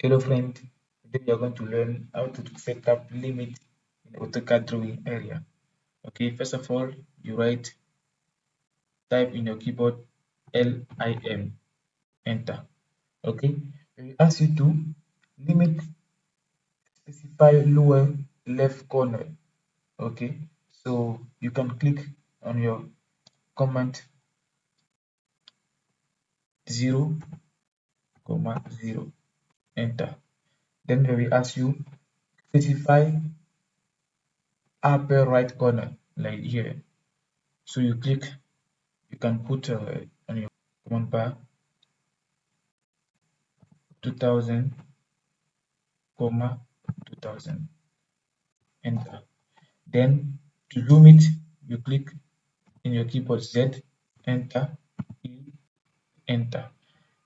Hello friend, today we are going to learn how to set up limit in AutoCAD drawing area. Okay, first of all, you type in your keyboard LIM, enter. Okay, we ask you to limit specify lower left corner. Okay, so you can click on your command 0, 0, enter. Then we will ask you specify upper right corner like here. So you click, you can put on your command bar 2000, 2000, enter. Then to zoom it, you click in your keyboard Z, enter, E, enter.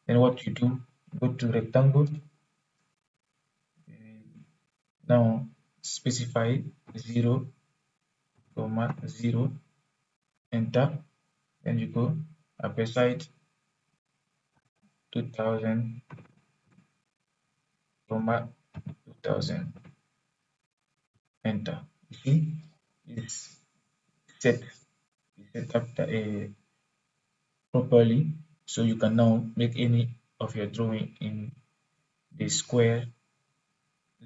Then what you do, go to rectangle, now specify 0, 0, enter. Then you go upper side 2000, 2000, enter. You see, it's set, set up properly, so you can now make any of your drawing in the square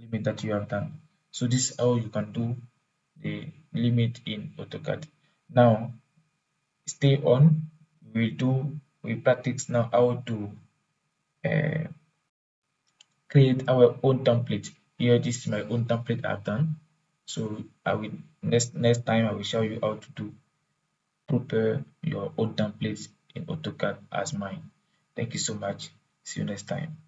limit that you have done. So this is how you can do the limit in AutoCAD. Now stay on. We practice now how to uh, create our own template. Here, this is my own template I've done. So I will next time I will show you how to do prepare your own templates in AutoCAD as mine. Thank you so much. See you next time.